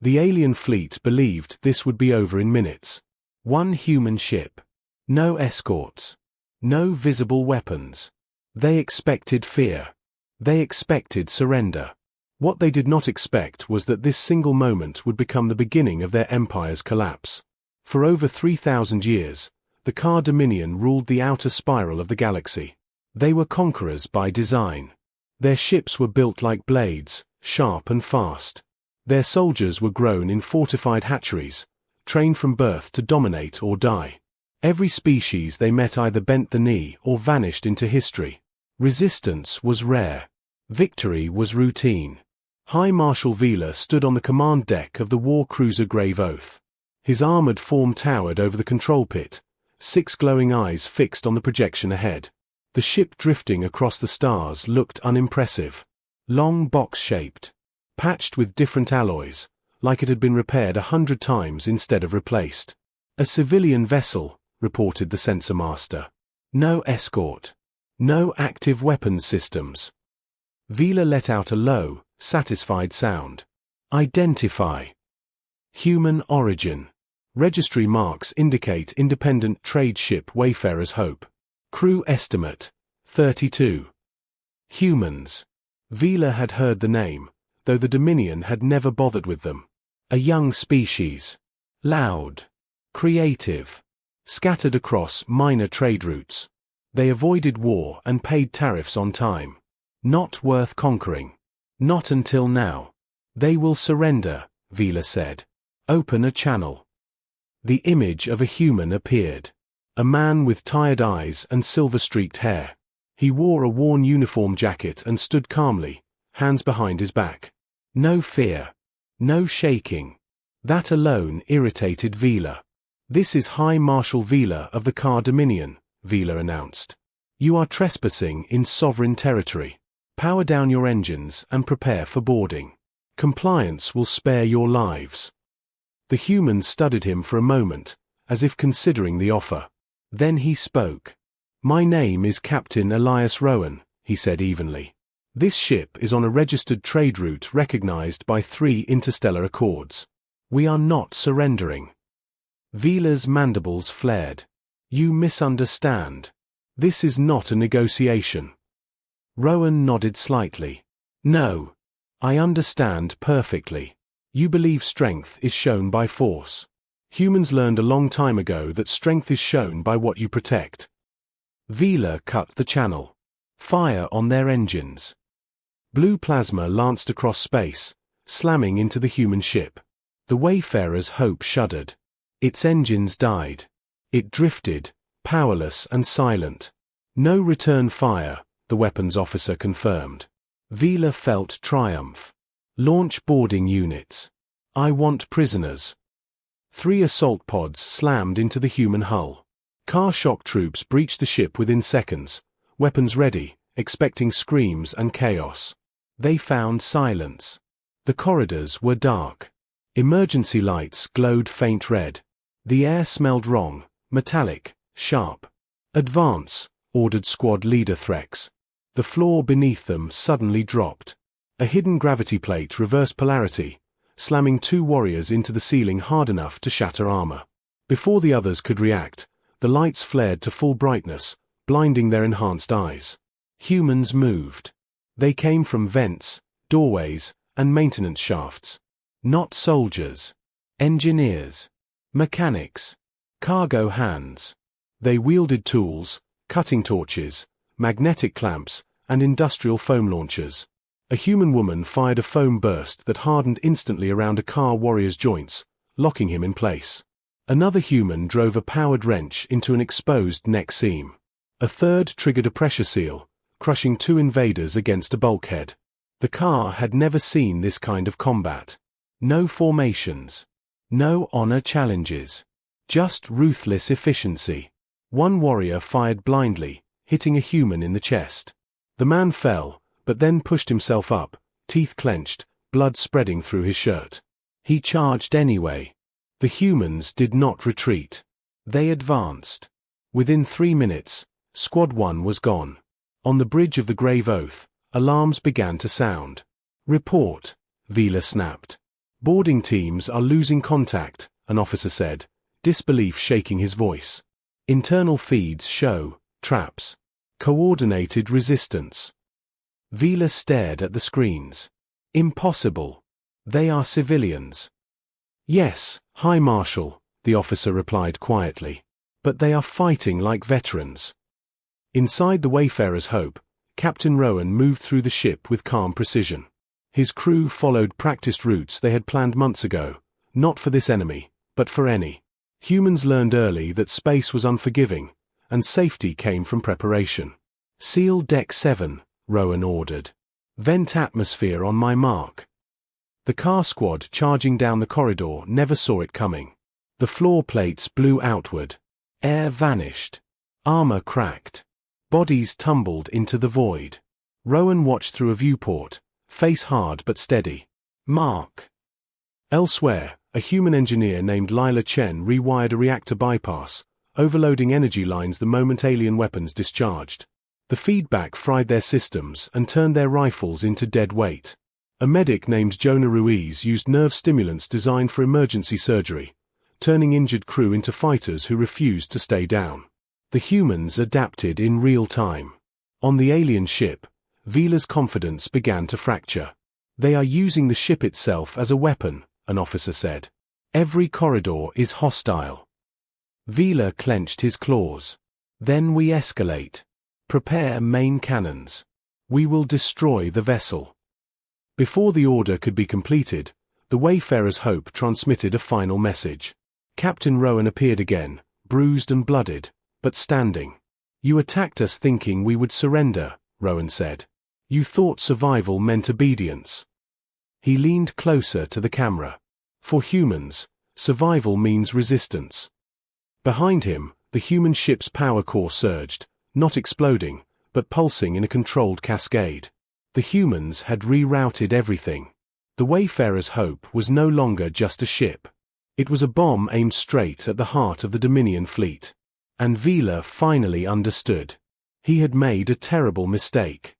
The alien fleet believed this would be over in minutes. One human ship. No escorts. No visible weapons. They expected fear. They expected surrender. What they did not expect was that this single moment would become the beginning of their empire's collapse. For over 3,000 years, the Car Dominion ruled the outer spiral of the galaxy. They were conquerors by design. Their ships were built like blades, sharp and fast. Their soldiers were grown in fortified hatcheries, trained from birth to dominate or die. Every species they met either bent the knee or vanished into history. Resistance was rare. Victory was routine. High Marshal Vila stood on the command deck of the war cruiser Grave Oath. His armored form towered over the control pit, 6 glowing eyes fixed on the projection ahead. The ship drifting across the stars looked unimpressive. Long box-shaped. Patched with different alloys, like it had been repaired 100 times instead of replaced. A civilian vessel, reported the sensor master. No escort. No active weapons systems. Vila let out a low, satisfied sound. Identify. Human origin. Registry marks indicate independent trade ship Wayfarer's Hope. Crew estimate, 32. Humans. Vila had heard the name, though the Dominion had never bothered with them. A young species. Loud. Creative. Scattered across minor trade routes. They avoided war and paid tariffs on time. Not worth conquering. Not until now. They will surrender, Vila said. Open a channel. The image of a human appeared. A man with tired eyes and silver-streaked hair. He wore a worn uniform jacket and stood calmly, hands behind his back. No fear. No shaking. That alone irritated Vila. This is High Marshal Vila of the Car Dominion, Vila announced. You are trespassing in sovereign territory. Power down your engines and prepare for boarding. Compliance will spare your lives. The humans studied him for a moment, as if considering the offer. Then he spoke. My name is Captain Elias Rowan, he said evenly. This ship is on a registered trade route recognized by 3 interstellar accords. We are not surrendering. Vila's mandibles flared. You misunderstand. This is not a negotiation. Rowan nodded slightly. No. I understand perfectly. You believe strength is shown by force. Humans learned a long time ago that strength is shown by what you protect. Vila cut the channel. Fire on their engines. Blue plasma lanced across space, slamming into the human ship. The Wayfarer's Hope shuddered. Its engines died. It drifted, powerless and silent. No return fire, the weapons officer confirmed. Vila felt triumph. Launch boarding units. I want prisoners. 3 assault pods slammed into the human hull. Car shock troops breached the ship within seconds, weapons ready, expecting screams and chaos. They found silence. The corridors were dark. Emergency lights glowed faint red. The air smelled wrong, metallic, sharp. Advance, ordered squad leader Threx. The floor beneath them suddenly dropped. A hidden gravity plate reversed polarity, slamming 2 warriors into the ceiling hard enough to shatter armor. Before the others could react, the lights flared to full brightness, blinding their enhanced eyes. Humans moved. They came from vents, doorways, and maintenance shafts. Not soldiers. Engineers. Mechanics. Cargo hands. They wielded tools, cutting torches, magnetic clamps, and industrial foam launchers. A human woman fired a foam burst that hardened instantly around a car warrior's joints, locking him in place. Another human drove a powered wrench into an exposed neck seam. A third triggered a pressure seal, crushing 2 invaders against a bulkhead. The car had never seen this kind of combat. No formations. No honor challenges. Just ruthless efficiency. One warrior fired blindly, hitting a human in the chest. The man fell, but then pushed himself up, teeth clenched, blood spreading through his shirt. He charged anyway. The humans did not retreat. They advanced. Within 3 minutes, Squad 1 was gone. On the bridge of the Grave Oath, alarms began to sound. Report, Vila snapped. Boarding teams are losing contact, an officer said, disbelief shaking his voice. Internal feeds show traps. Coordinated resistance. Vila stared at the screens. Impossible. They are civilians. Yes, High Marshal, the officer replied quietly. But they are fighting like veterans. Inside the Wayfarer's Hope, Captain Rowan moved through the ship with calm precision. His crew followed practiced routes they had planned months ago, not for this enemy, but for any. Humans learned early that space was unforgiving, and safety came from preparation. Seal Deck 7, Rowan ordered. Vent atmosphere on my mark. The car squad charging down the corridor never saw it coming. The floor plates blew outward. Air vanished. Armor cracked. Bodies tumbled into the void. Rowan watched through a viewport, face hard but steady. Mark. Elsewhere, a human engineer named Lila Chen rewired a reactor bypass, overloading energy lines the moment alien weapons discharged. The feedback fried their systems and turned their rifles into dead weight. A medic named Jonah Ruiz used nerve stimulants designed for emergency surgery, turning injured crew into fighters who refused to stay down. The humans adapted in real time. On the alien ship, Vila's confidence began to fracture. They are using the ship itself as a weapon, an officer said. Every corridor is hostile. Vila clenched his claws. Then we escalate. Prepare main cannons. We will destroy the vessel. Before the order could be completed, the Wayfarer's Hope transmitted a final message. Captain Rowan appeared again, bruised and blooded, but standing. You attacked us thinking we would surrender, Rowan said. You thought survival meant obedience. He leaned closer to the camera. For humans, survival means resistance. Behind him, the human ship's power core surged, not exploding, but pulsing in a controlled cascade. The humans had rerouted everything. The Wayfarer's Hope was no longer just a ship. It was a bomb aimed straight at the heart of the Dominion fleet. And Vila finally understood. He had made a terrible mistake.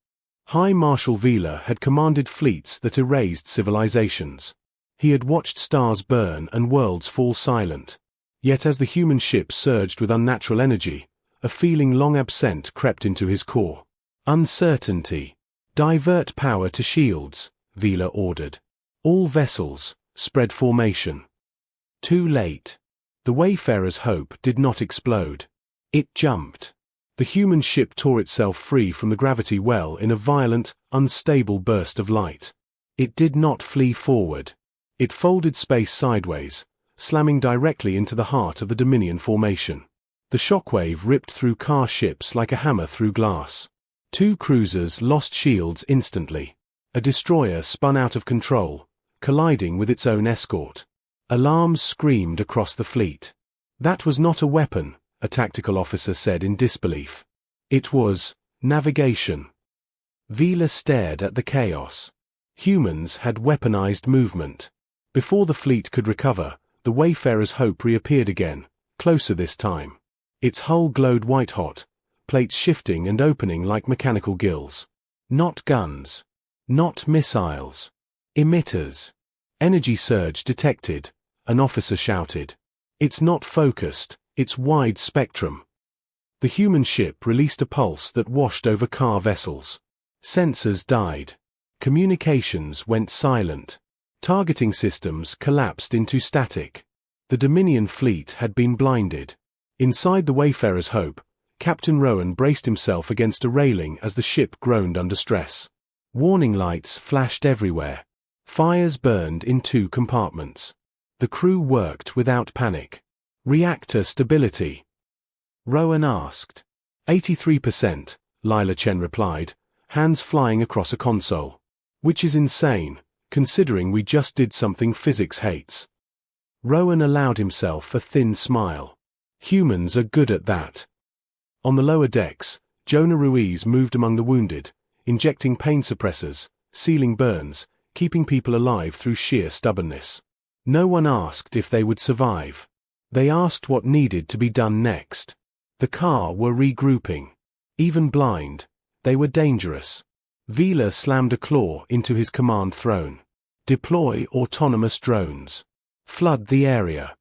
High Marshal Vila had commanded fleets that erased civilizations. He had watched stars burn and worlds fall silent. Yet as the human ship surged with unnatural energy, a feeling long absent crept into his core. Uncertainty. Divert power to shields, Vila ordered. All vessels, spread formation. Too late. The Wayfarer's Hope did not explode. It jumped. The human ship tore itself free from the gravity well in a violent, unstable burst of light. It did not flee forward. It folded space sideways, slamming directly into the heart of the Dominion formation. The shockwave ripped through car ships like a hammer through glass. Two cruisers lost shields instantly. A destroyer spun out of control, colliding with its own escort. Alarms screamed across the fleet. That was not a weapon, a tactical officer said in disbelief. It was navigation. Vila stared at the chaos. Humans had weaponized movement. Before the fleet could recover, the Wayfarer's Hope reappeared again, closer this time. Its hull glowed white-hot, plates shifting and opening like mechanical gills. Not guns. Not missiles. Emitters. Energy surge detected, an officer shouted. It's not focused, it's wide spectrum. The human ship released a pulse that washed over car vessels. Sensors died. Communications went silent. Targeting systems collapsed into static. The Dominion fleet had been blinded. Inside the Wayfarer's Hope, Captain Rowan braced himself against a railing as the ship groaned under stress. Warning lights flashed everywhere. Fires burned in 2 compartments. The crew worked without panic. Reactor stability. Rowan asked. 83%, Lila Chen replied, hands flying across a console. Which is insane, considering we just did something physics hates. Rowan allowed himself a thin smile. Humans are good at that. On the lower decks, Jonah Ruiz moved among the wounded, injecting pain suppressors, sealing burns, keeping people alive through sheer stubbornness. No one asked if they would survive. They asked what needed to be done next. The car were regrouping. Even blind, they were dangerous. Vila slammed a claw into his command throne. Deploy autonomous drones. Flood the area.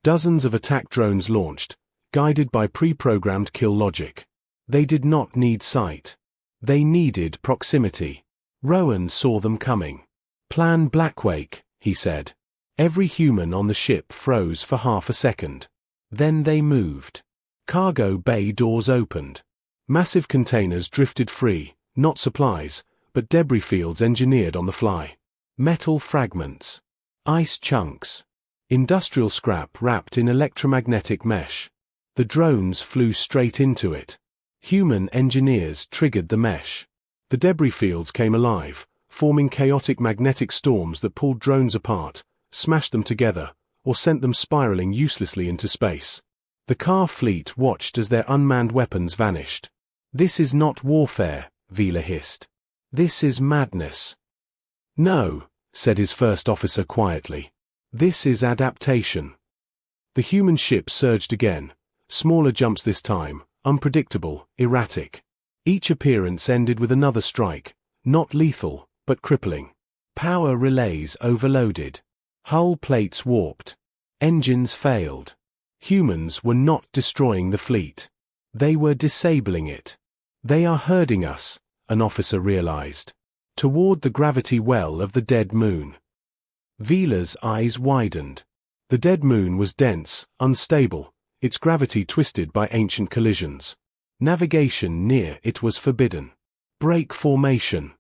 Dozens of attack drones launched, guided by pre-programmed kill logic. They did not need sight. They needed proximity. Rowan saw them coming. Plan Blackwake, he said. Every human on the ship froze for half a second. Then they moved. Cargo bay doors opened. Massive containers drifted free, not supplies, but debris fields engineered on the fly. Metal fragments. Ice chunks. Industrial scrap wrapped in electromagnetic mesh. The drones flew straight into it. Human engineers triggered the mesh. The debris fields came alive, forming chaotic magnetic storms that pulled drones apart, smashed them together, or sent them spiraling uselessly into space. The car fleet watched as their unmanned weapons vanished. "This is not warfare," Vila hissed. "This is madness." "No," said his first officer quietly. "This is adaptation." The human ship surged again, smaller jumps this time, unpredictable, erratic. Each appearance ended with another strike, not lethal, but crippling. Power relays overloaded. Hull plates warped. Engines failed. Humans were not destroying the fleet. They were disabling it. "They are herding us," an officer realized. Toward the gravity well of the dead moon. Vila's eyes widened. The dead moon was dense, unstable, its gravity twisted by ancient collisions. Navigation near it was forbidden. "Break formation."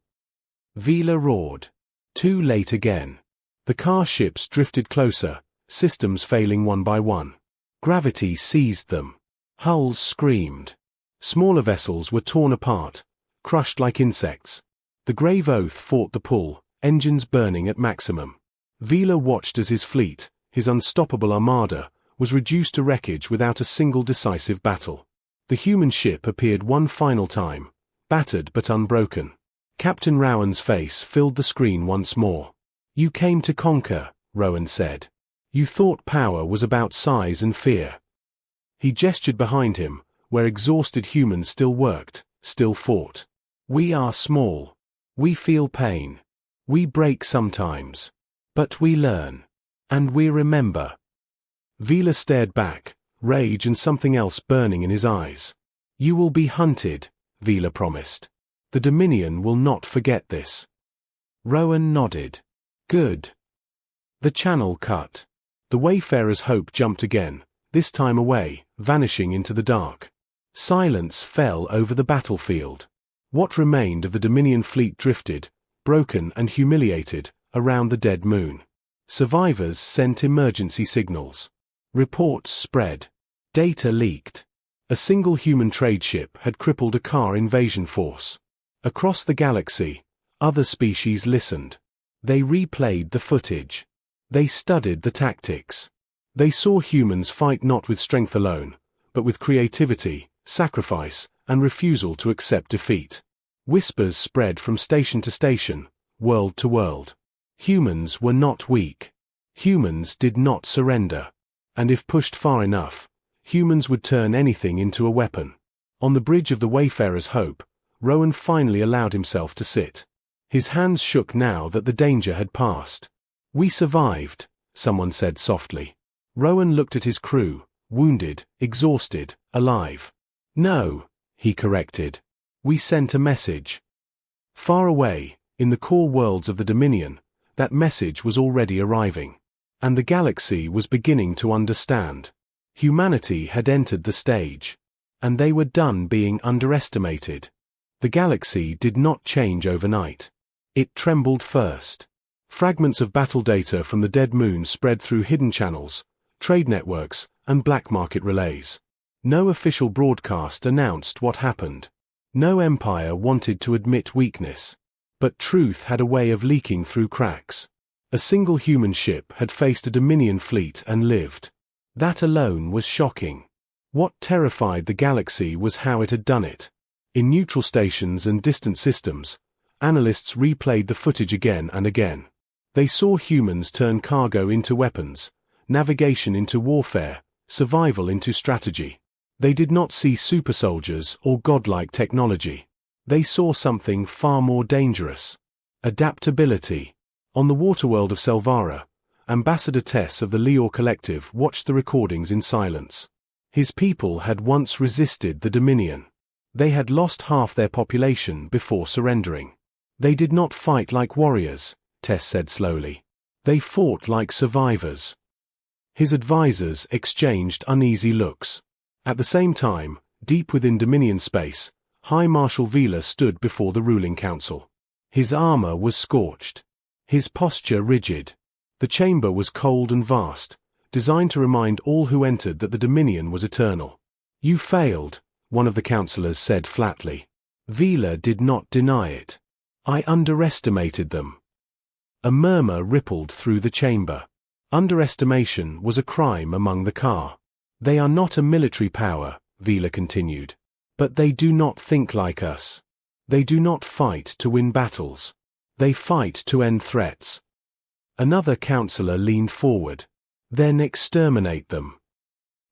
Vila roared. Too late again. The car ships drifted closer, systems failing one by one. Gravity seized them. Hulls screamed. Smaller vessels were torn apart, crushed like insects. The Grave Oath fought the pull, engines burning at maximum. Vila watched as his fleet, his unstoppable armada, was reduced to wreckage without a single decisive battle. The human ship appeared one final time, battered but unbroken. Captain Rowan's face filled the screen once more. "You came to conquer," Rowan said. "You thought power was about size and fear." He gestured behind him, where exhausted humans still worked, still fought. "We are small. We feel pain. We break sometimes. But we learn. And we remember." Vila stared back, rage and something else burning in his eyes. "You will be hunted," Vila promised. "The Dominion will not forget this." Rowan nodded. "Good." The channel cut. The Wayfarer's hope jumped again, this time away, vanishing into the dark. Silence fell over the battlefield. What remained of the Dominion fleet drifted, broken and humiliated, around the dead moon. Survivors sent emergency signals. Reports spread. Data leaked. A single human trade ship had crippled a car invasion force. Across the galaxy, other species listened. They replayed the footage. They studied the tactics. They saw humans fight not with strength alone, but with creativity, sacrifice, and refusal to accept defeat. Whispers spread from station to station, world to world. Humans were not weak. Humans did not surrender. And if pushed far enough, humans would turn anything into a weapon. On the bridge of the Wayfarer's Hope, Rowan finally allowed himself to sit. His hands shook now that the danger had passed. "We survived," someone said softly. Rowan looked at his crew, wounded, exhausted, alive. "No," he corrected. "We sent a message." Far away, in the core worlds of the Dominion, that message was already arriving. And the galaxy was beginning to understand. Humanity had entered the stage. And they were done being underestimated. The galaxy did not change overnight. It trembled first. Fragments of battle data from the dead moon spread through hidden channels, trade networks, and black market relays. No official broadcast announced what happened. No empire wanted to admit weakness. But truth had a way of leaking through cracks. A single human ship had faced a Dominion fleet and lived. That alone was shocking. What terrified the galaxy was how it had done it. In neutral stations and distant systems, analysts replayed the footage again and again. They saw humans turn cargo into weapons, navigation into warfare, survival into strategy. They did not see super soldiers or godlike technology. They saw something far more dangerous. Adaptability. On the waterworld of Selvara, Ambassador Tess of the Lior Collective watched the recordings in silence. His people had once resisted the Dominion. They had lost half their population before surrendering. They did not fight like warriors, Tess said slowly. They fought like survivors. His advisors exchanged uneasy looks. At the same time, deep within Dominion space, High Marshal Vila stood before the ruling council. His armor was scorched. His posture rigid. The chamber was cold and vast, designed to remind all who entered that the Dominion was eternal. "You failed," one of the councillors said flatly. Vila did not deny it. "I underestimated them." A murmur rippled through the chamber. Underestimation was a crime among the Ka. "They are not a military power," Vila continued. "But they do not think like us. They do not fight to win battles. They fight to end threats." Another councillor leaned forward. "Then exterminate them."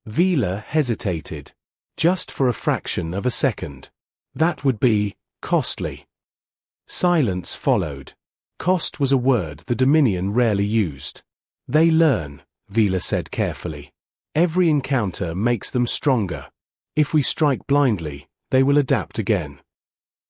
Vila hesitated. Just for a fraction of a second. That would be costly. Silence followed. Cost was a word the Dominion rarely used. "They learn," Vila said carefully. "Every encounter makes them stronger. If we strike blindly, they will adapt again."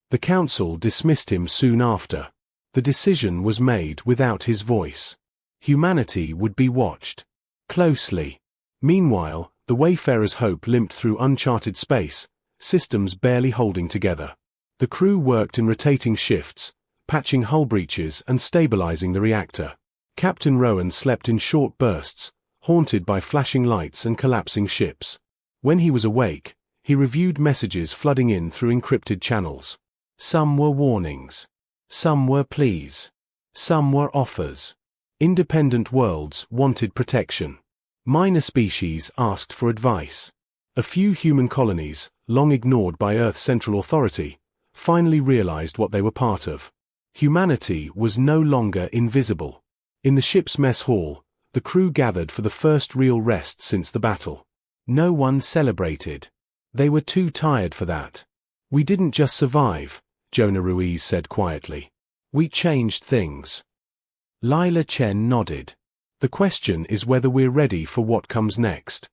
The council dismissed him soon after. The decision was made without his voice. Humanity would be watched closely. Meanwhile, the Wayfarer's Hope limped through uncharted space, systems barely holding together. The crew worked in rotating shifts, patching hull breaches and stabilizing the reactor. Captain Rowan slept in short bursts, haunted by flashing lights and collapsing ships. When he was awake, he reviewed messages flooding in through encrypted channels. Some were warnings. Some were pleas. Some were offers. Independent worlds wanted protection. Minor species asked for advice. A few human colonies, long ignored by Earth's central authority, finally realized what they were part of. Humanity was no longer invisible. In the ship's mess hall, the crew gathered for the first real rest since the battle. No one celebrated. They were too tired for that. "We didn't just survive," Jonah Ruiz said quietly. "We changed things." Lila Chen nodded. "The question is whether we're ready for what comes next."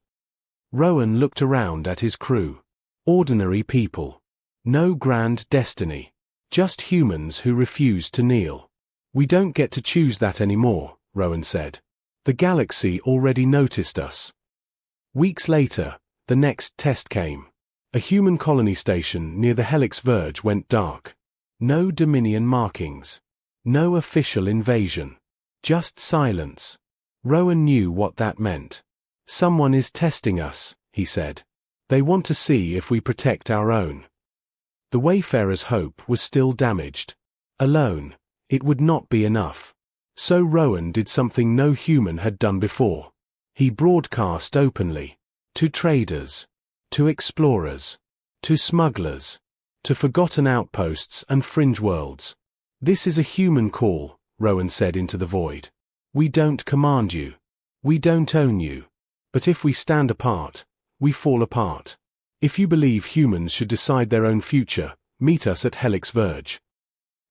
Rowan looked around at his crew. Ordinary people. No grand destiny. Just humans who refuse to kneel. "We don't get to choose that anymore," Rowan said. "The galaxy already noticed us." Weeks later, the next test came. A human colony station near the Helix Verge went dark. No Dominion markings. No official invasion. Just silence. Rowan knew what that meant. "Someone is testing us," he said. "They want to see if we protect our own." The Wayfarer's Hope was still damaged. Alone, it would not be enough. So Rowan did something no human had done before. He broadcast openly. To traders. To explorers. To smugglers. To forgotten outposts and fringe worlds. "This is a human call," Rowan said into the void. "We don't command you. We don't own you. But if we stand apart, we fall apart. If you believe humans should decide their own future, meet us at Helix Verge."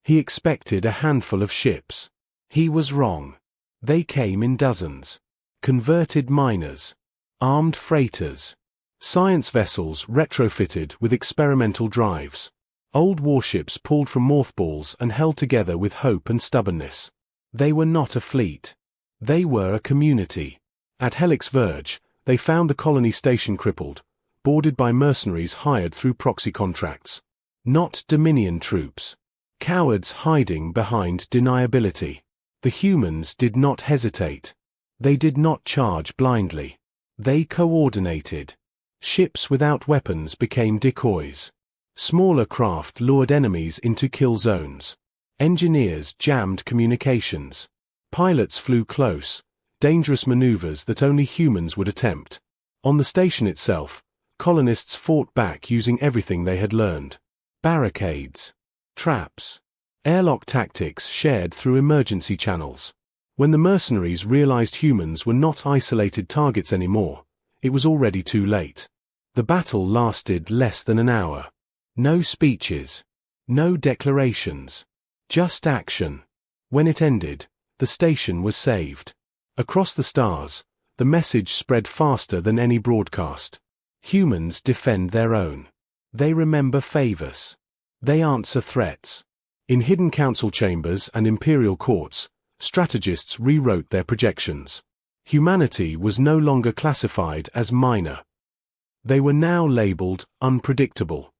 He expected a handful of ships. He was wrong. They came in dozens. Converted miners. Armed freighters. Science vessels retrofitted with experimental drives. Old warships pulled from mothballs and held together with hope and stubbornness. They were not a fleet. They were a community. At Helix Verge, they found the colony station crippled, boarded by mercenaries hired through proxy contracts. Not Dominion troops. Cowards hiding behind deniability. The humans did not hesitate. They did not charge blindly. They coordinated. Ships without weapons became decoys. Smaller craft lured enemies into kill zones. Engineers jammed communications. Pilots flew close, dangerous maneuvers that only humans would attempt. On the station itself, colonists fought back using everything they had learned. Barricades. Traps. Airlock tactics shared through emergency channels. When the mercenaries realized humans were not isolated targets anymore, it was already too late. The battle lasted less than an hour. No speeches. No declarations. Just action. When it ended, The station was saved. Across the stars, the message spread faster than any broadcast. Humans defend their own. They remember favors. They answer threats. In hidden council chambers and imperial courts, strategists rewrote their projections. Humanity was no longer classified as minor. They were now labeled unpredictable.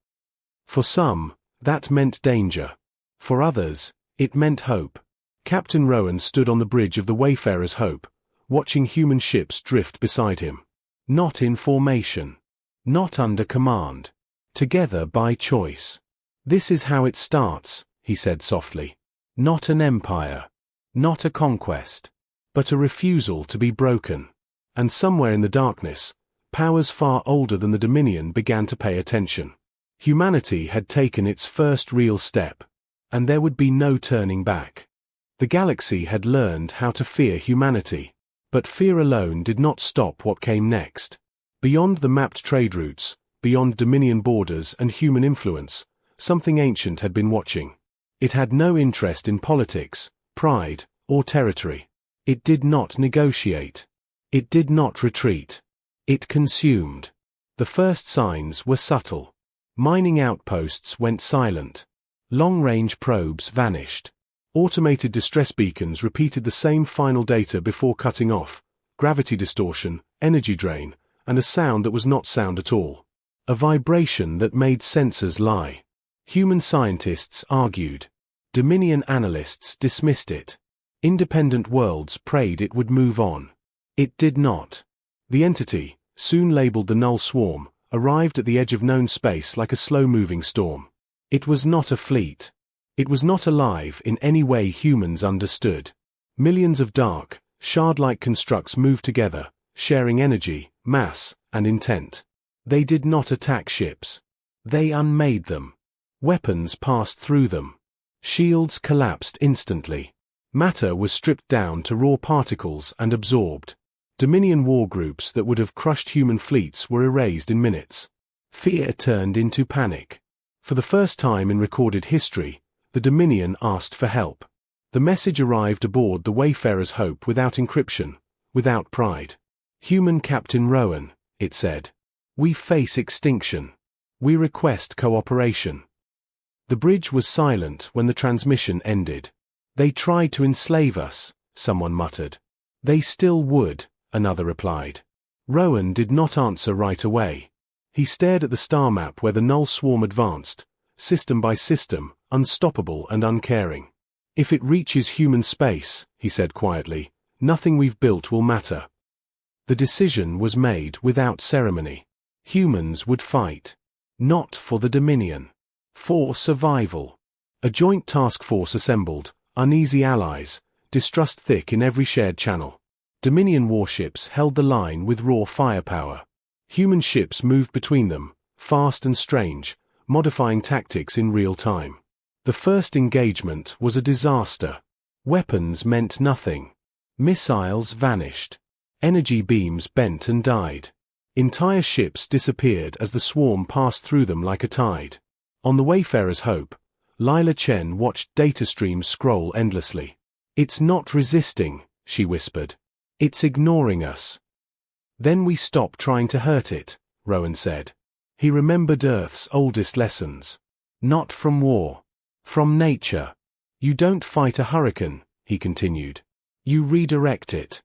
For some, that meant danger. For others, it meant hope. Captain Rowan stood on the bridge of the Wayfarer's Hope, watching human ships drift beside him. Not in formation. Not under command. Together by choice. This is how it starts, he said softly. Not an empire. Not a conquest. But a refusal to be broken. And somewhere in the darkness, powers far older than the Dominion began to pay attention. Humanity had taken its first real step, and there would be no turning back. The galaxy had learned how to fear humanity, but fear alone did not stop what came next. Beyond the mapped trade routes, beyond Dominion borders and human influence, something ancient had been watching. It had no interest in politics, pride, or territory. It did not negotiate. It did not retreat. It consumed. The first signs were subtle. Mining outposts went silent. Long-range probes vanished. Automated distress beacons repeated the same final data before cutting off: gravity distortion, energy drain, and a sound that was not sound at all. A vibration that made sensors lie. Human scientists argued. Dominion analysts dismissed it. Independent worlds prayed it would move on. It did not. The entity, soon labeled the Null Swarm, arrived at the edge of known space like a slow-moving storm. It was not a fleet. It was not alive in any way humans understood. Millions of dark, shard-like constructs moved together, sharing energy, mass, and intent. They did not attack ships. They unmade them. Weapons passed through them. Shields collapsed instantly. Matter was stripped down to raw particles and absorbed. Dominion war groups that would have crushed human fleets were erased in minutes. Fear turned into panic. For the first time in recorded history, the Dominion asked for help. The message arrived aboard the Wayfarer's Hope without encryption, without pride. Human Captain Rowan, it said. We face extinction. We request cooperation. The bridge was silent when the transmission ended. They tried to enslave us, someone muttered. They still would, another replied. Rowan did not answer right away. He stared at the star map where the Null Swarm advanced, system by system, unstoppable and uncaring. If it reaches human space, he said quietly, nothing we've built will matter. The decision was made without ceremony. Humans would fight. Not for the Dominion. For survival. A joint task force assembled, uneasy allies, distrust thick in every shared channel. Dominion warships held the line with raw firepower. Human ships moved between them, fast and strange, modifying tactics in real time. The first engagement was a disaster. Weapons meant nothing. Missiles vanished. Energy beams bent and died. Entire ships disappeared as the swarm passed through them like a tide. On the Wayfarer's Hope, Lila Chen watched data streams scroll endlessly. It's not resisting, she whispered. It's ignoring us. Then we stop trying to hurt it, Rowan said. He remembered Earth's oldest lessons. Not from war. From nature. You don't fight a hurricane, he continued. You redirect it.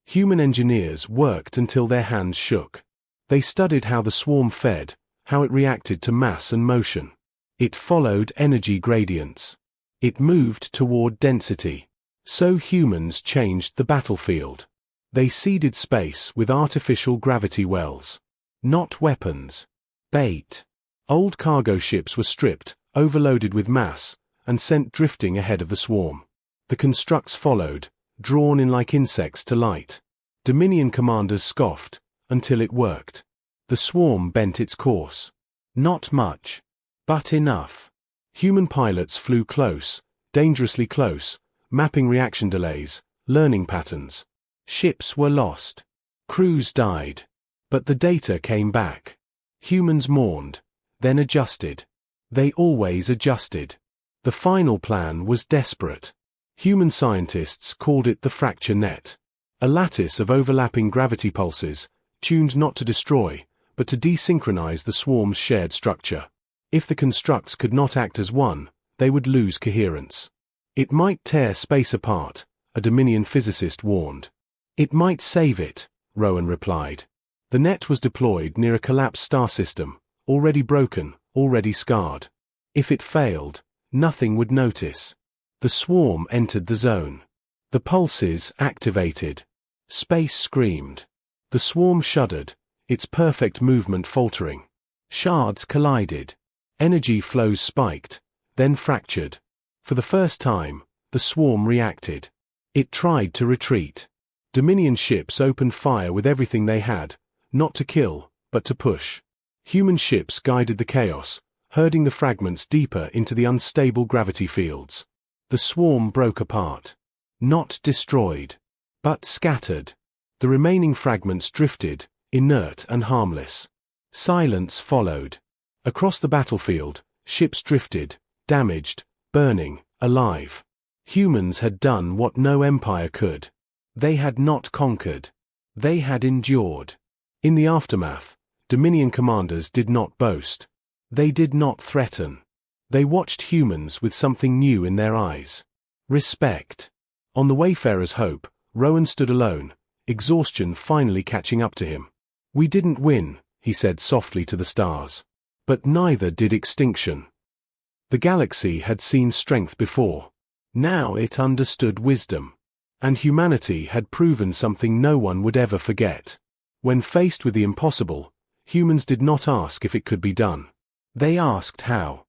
Human engineers worked until their hands shook. They studied how the swarm fed, how it reacted to mass and motion. It followed energy gradients. It moved toward density. So humans changed the battlefield. They seeded space with artificial gravity wells. Not weapons. Bait. Old cargo ships were stripped, overloaded with mass, and sent drifting ahead of the swarm. The constructs followed, drawn in like insects to light. Dominion commanders scoffed, until it worked. The swarm bent its course. Not much. But enough. Human pilots flew close, dangerously close, mapping reaction delays, learning patterns. Ships were lost. Crews died. But the data came back. Humans mourned, then adjusted. They always adjusted. The final plan was desperate. Human scientists called it the fracture net. A lattice of overlapping gravity pulses, tuned not to destroy, but to desynchronize the swarm's shared structure. If the constructs could not act as one, they would lose coherence. It might tear space apart, a Dominion physicist warned. It might save it, Rowan replied. The net was deployed near a collapsed star system, already broken, already scarred. If it failed, nothing would notice. The swarm entered the zone. The pulses activated. Space screamed. The swarm shuddered, its perfect movement faltering. Shards collided. Energy flows spiked, then fractured. For the first time, the swarm reacted. It tried to retreat. Dominion ships opened fire with everything they had, not to kill, but to push. Human ships guided the chaos, herding the fragments deeper into the unstable gravity fields. The swarm broke apart. Not destroyed, but scattered. The remaining fragments drifted, inert and harmless. Silence followed. Across the battlefield, ships drifted, damaged, burning, alive. Humans had done what no empire could. They had not conquered. They had endured. In the aftermath, Dominion commanders did not boast. They did not threaten. They watched humans with something new in their eyes. Respect. On the Wayfarer's Hope, Rowan stood alone, exhaustion finally catching up to him. We didn't win, he said softly to the stars. But neither did extinction. The galaxy had seen strength before. Now it understood wisdom. And humanity had proven something no one would ever forget. When faced with the impossible, humans did not ask if it could be done. They asked how.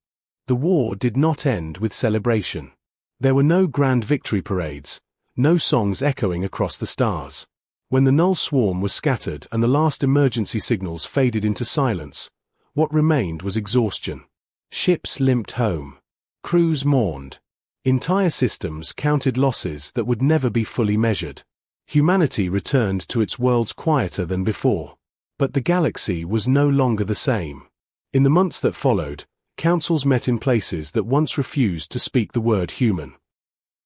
The war did not end with celebration. There were no grand victory parades, no songs echoing across the stars. When the null swarm was scattered and the last emergency signals faded into silence, what remained was exhaustion. Ships limped home. Crews mourned. Entire systems counted losses that would never be fully measured. Humanity returned to its worlds quieter than before. But the galaxy was no longer the same. In the months that followed, councils met in places that once refused to speak the word human.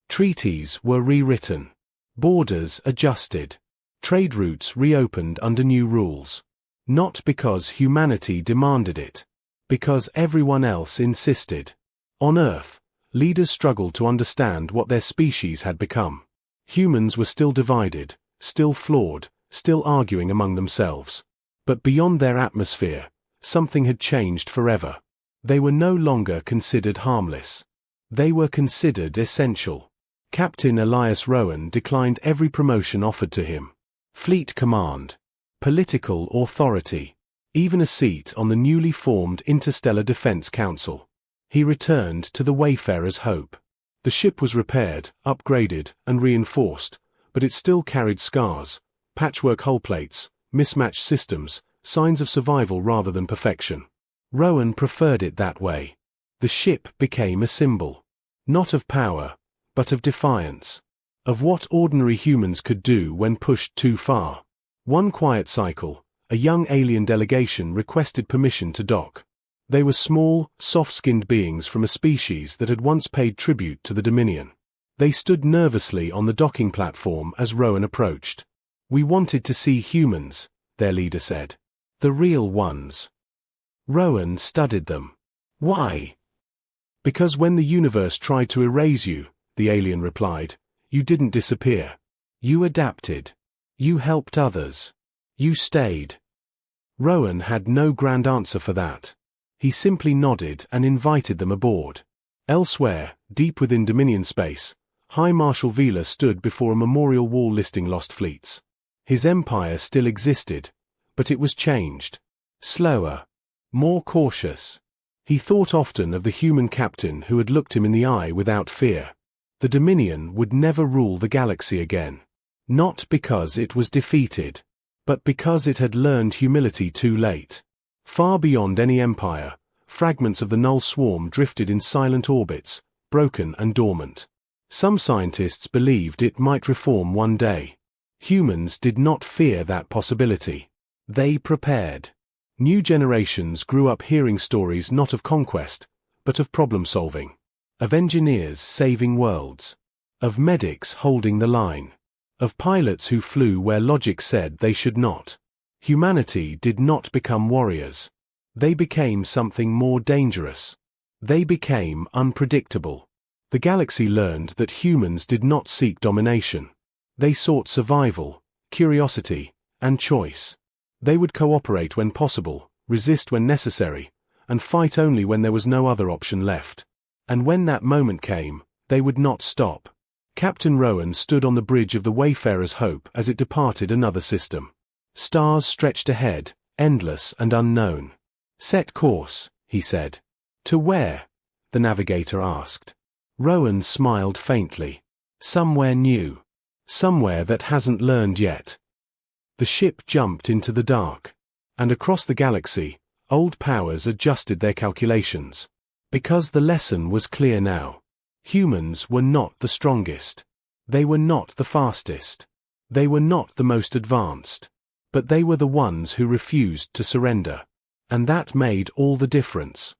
Treaties were rewritten. Borders adjusted. Trade routes reopened under new rules. Not because humanity demanded it. Because everyone else insisted. On Earth, leaders struggled to understand what their species had become. Humans were still divided, still flawed, still arguing among themselves. But beyond their atmosphere, something had changed forever. They were no longer considered harmless. They were considered essential. Captain Elias Rowan declined every promotion offered to him. Fleet command, political authority, even a seat on the newly formed Interstellar Defense Council. He returned to the Wayfarer's Hope. The ship was repaired, upgraded, and reinforced, but it still carried scars, patchwork hull plates, mismatched systems, signs of survival rather than perfection. Rowan preferred it that way. The ship became a symbol, not of power, but of defiance, of what ordinary humans could do when pushed too far. One quiet cycle, a young alien delegation requested permission to dock. They were small, soft-skinned beings from a species that had once paid tribute to the Dominion. They stood nervously on the docking platform as Rowan approached. "We wanted to see humans," their leader said. "The real ones." Rowan studied them. "Why?" "Because when the universe tried to erase you," the alien replied, "you didn't disappear. You adapted. You helped others. You stayed." Rowan had no grand answer for that. He simply nodded and invited them aboard. Elsewhere, deep within Dominion space, High Marshal Vila stood before a memorial wall listing lost fleets. His empire still existed, but it was changed. Slower. More cautious. He thought often of the human captain who had looked him in the eye without fear. The Dominion would never rule the galaxy again. Not because it was defeated, but because it had learned humility too late. Far beyond any empire, fragments of the null swarm drifted in silent orbits, broken and dormant. Some scientists believed it might reform one day. Humans did not fear that possibility. They prepared. New generations grew up hearing stories not of conquest, but of problem-solving. Of engineers saving worlds. of medics holding the line, of pilots who flew where logic said they should not. Humanity did not become warriors. They became something more dangerous. They became unpredictable. The galaxy learned that humans did not seek domination. They sought survival, curiosity, and choice. They would cooperate when possible, resist when necessary, and fight only when there was no other option left. And when that moment came, they would not stop. Captain Rowan stood on the bridge of the Wayfarer's Hope as it departed another system. Stars stretched ahead, endless and unknown. "Set course," he said. "To where?" the navigator asked. Rowan smiled faintly. "Somewhere new. Somewhere that hasn't learned yet." The ship jumped into the dark. And across the galaxy, old powers adjusted their calculations. Because the lesson was clear now. Humans were not the strongest. They were not the fastest. They were not the most advanced. But they were the ones who refused to surrender. And that made all the difference.